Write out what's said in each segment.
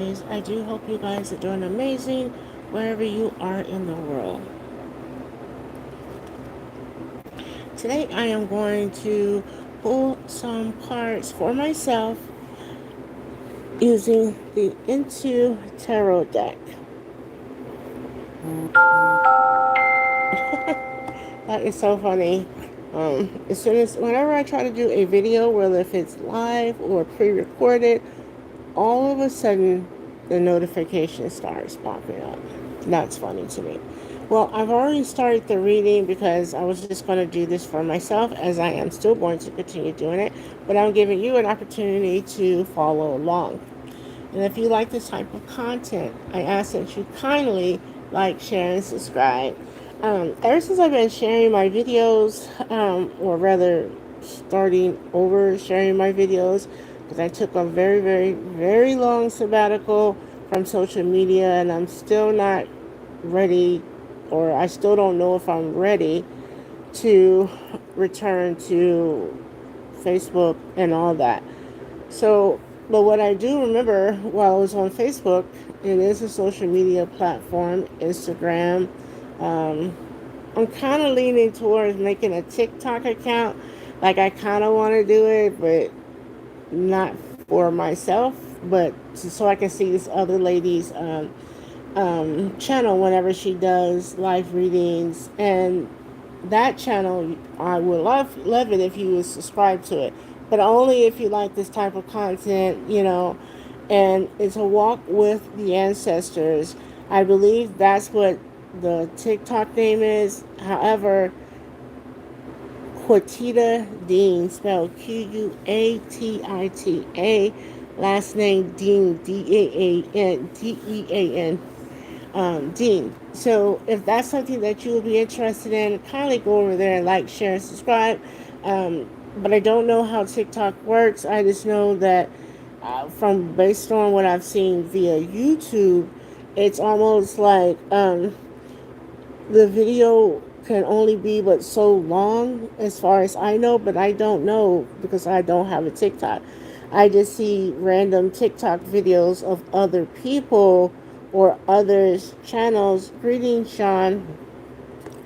I do hope you guys are doing amazing wherever you are in the world. Today I am going to pull some cards for myself using the Into Tarot deck. That is so funny. Whenever I try to do a video, whether if it's live or pre-recorded, all of a sudden the notification starts popping up. That's funny to me. Well, I've already started the reading because I was just going to do this for myself, as I am still going to continue doing it, but I'm giving you an opportunity to follow along. And if you like this type of content, I ask that you kindly like, share, and subscribe. Ever since I've been sharing my videos, or rather starting over sharing my videos, because I took a very, very, very long sabbatical from social media, and I'm still not ready, or I still don't know if I'm ready to return to Facebook and all that. So, but what I do remember while I was on Facebook, it is a social media platform, Instagram. Um, I'm kind of leaning towards making a TikTok account. Like, I kind of want to do it, but not for myself, but so I can see this other lady's channel whenever she does live readings. And that channel, I would love it if you would subscribe to it, but only if you like this type of content. And it's a walk with the ancestors. I believe that's what the TikTok name is. However, 𝓤𝓤𝓲𝓯, spelled Quatita, last name Dean, Dean. Dean. So if that's something that you would be interested in, kindly go over there and like, share, and subscribe. But I don't know how TikTok works. I just know that from based on what I've seen via YouTube, it's almost like the video can only be but so long, as far as I know, but I don't know because I don't have a TikTok. I just see random TikTok videos of other people or others' channels, greeting Sean,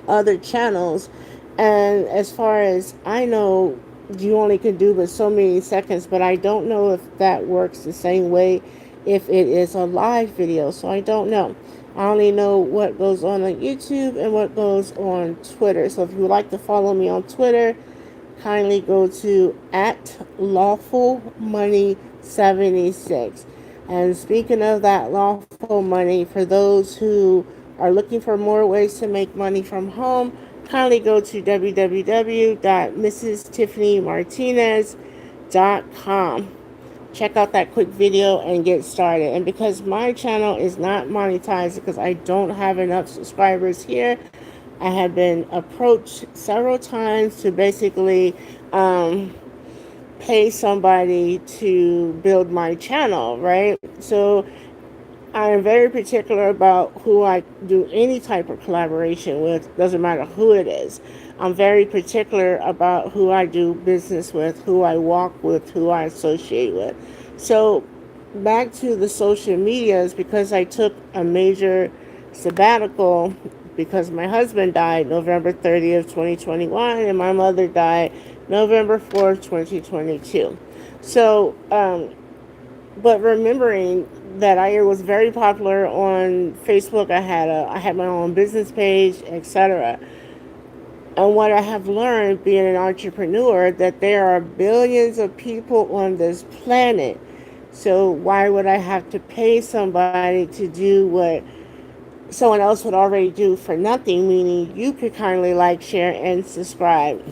other channels. And as far as I know, you only can do but so many seconds, but I don't know if that works the same way if it is a live video. So I don't know. I only know what goes on YouTube and what goes on Twitter. So if you would like to follow me on Twitter, kindly go to @lawfulmoney76. And speaking of that lawful money, for those who are looking for more ways to make money from home, kindly go to www.mrstiffanymartinez.com. Check out that quick video and get started. And because my channel is not monetized, because I don't have enough subscribers here, I have been approached several times to basically pay somebody to build my channel, right? So I am very particular about who I do any type of collaboration with, doesn't matter who it is. I'm very particular about who I do business with, who I walk with, who I associate with. So back to the social medias, because I took a major sabbatical because my husband died November 30th, 2021, and my mother died November 4th, 2022. So, but remembering that I was very popular on Facebook, I had my own business page, etc. And what I have learned being an entrepreneur, that there are billions of people on this planet. So why would I have to pay somebody to do what someone else would already do for nothing? Meaning you could kindly like, share, and subscribe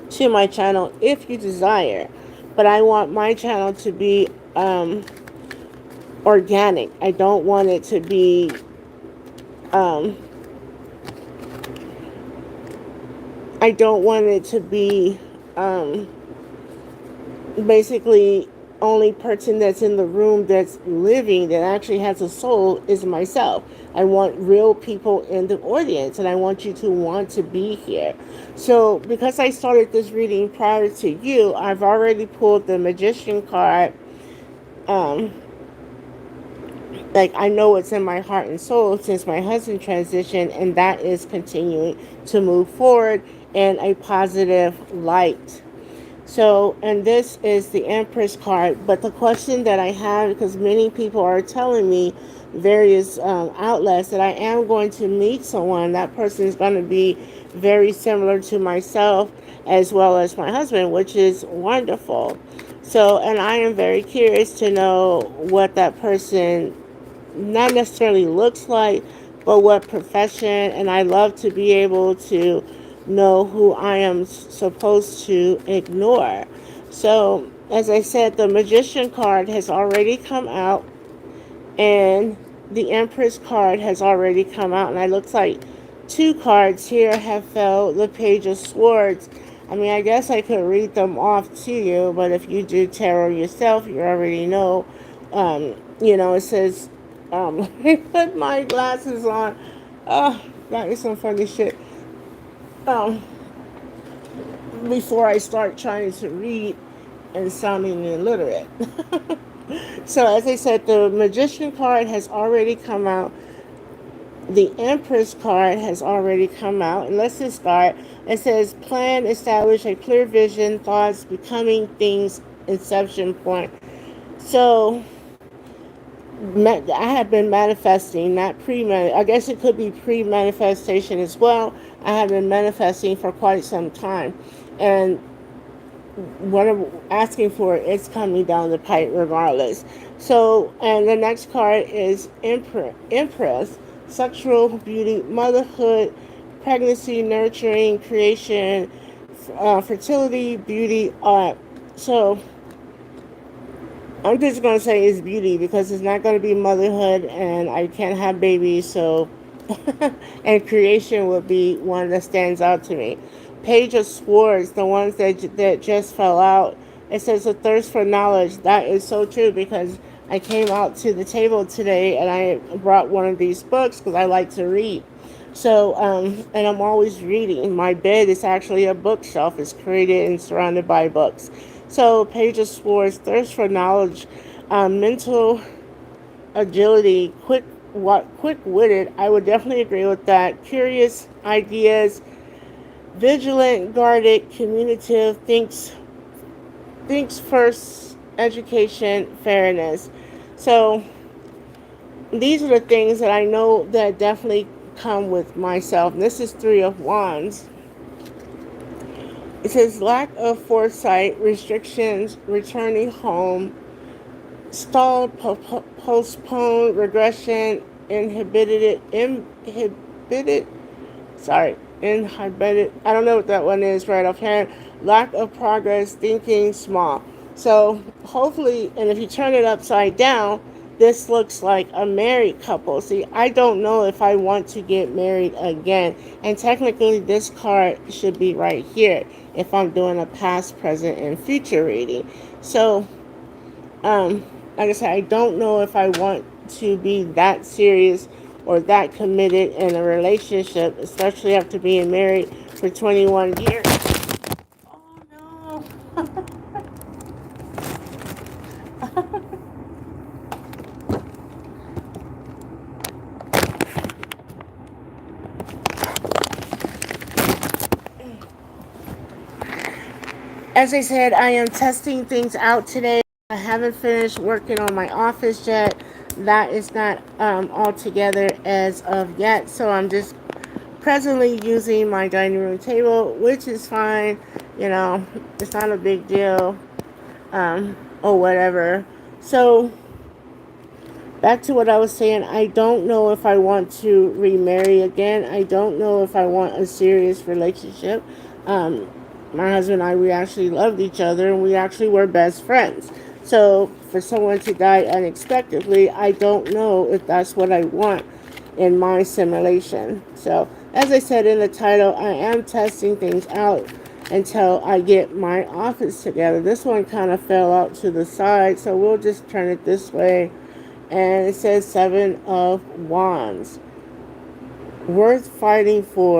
to my channel if you desire. But I want my channel to be organic. I don't want it to be um, I don't want it to be basically only person that's in the room that's living, that actually has a soul, is myself. I want real people in the audience, and I want you to want to be here. So because I started this reading prior to you, I've already pulled the Magician card, um, like I know it's in my heart and soul since my husband transitioned, and that is continuing to move forward in a positive light. So, and this is the Empress card. But the question that I have, because many people are telling me, various outlets, that I am going to meet someone. That person is going to be very similar to myself as well as my husband, which is wonderful. So, and I am very curious to know what that person not necessarily looks like, but what profession. And I love to be able to know who I am supposed to ignore. So, as I said, the Magician card has already come out, and the Empress card has already come out. And it looks like two cards here have fell, the Page of Swords. I mean, I guess I could read them off to you, but if you do tarot yourself, you already know. It says, let me put my glasses on. Oh, that is some funny shit. Um, Before I start trying to read and sounding illiterate. So, as I said, the Magician card has already come out. The Empress card has already come out. And let's just start. It says, plan, establish a clear vision, thoughts, becoming things, inception point. So, I have been manifesting, not I guess it could be pre-manifestation as well. I have been manifesting for quite some time. And what I'm asking for is coming down the pipe regardless. So, and the next card is Empress, sexual beauty, motherhood, pregnancy, nurturing, creation, fertility, beauty, art. So, I'm just going to say it's beauty because it's not going to be motherhood and I can't have babies. So, and creation would be one that stands out to me. Page of Swords, the ones that just fell out. It says a thirst for knowledge. That is so true because I came out to the table today and I brought one of these books because I like to read. So, and I'm always reading. My bed is actually a bookshelf. It's created and surrounded by books. So, Page of Swords, thirst for knowledge, mental agility, quick-witted. I would definitely agree with that. Curious ideas, vigilant, guarded, communicative, thinks first, education, fairness. So these are the things that I know that definitely come with myself. And this is Three of Wands. It says lack of foresight, restrictions, returning home, stalled, postponed, regression, inhibited. I don't know what that one is right offhand. Lack of progress, thinking small. So hopefully, and if you turn it upside down, this looks like a married couple. See, I don't know if I want to get married again. And technically, this card should be right here if I'm doing a past, present, and future reading. So, like I said, I don't know if I want to be that serious or that committed in a relationship, especially after being married for 21 years. Oh no. As I said, I am testing things out today. I haven't finished working on my office yet. That is not all together as of yet. So I'm just presently using my dining room table, which is fine. It's not a big deal or whatever. So back to what I was saying, I don't know if I want to remarry again. I don't know if I want a serious relationship. My husband and I, we actually loved each other and we actually were best friends. So for someone to die unexpectedly, I don't know if that's what I want in my simulation. So as I said in the title, I am testing things out until I get my office together. This one kind of fell out to the side, so we'll just turn it this way. And it says Seven of Wands. Worth fighting for.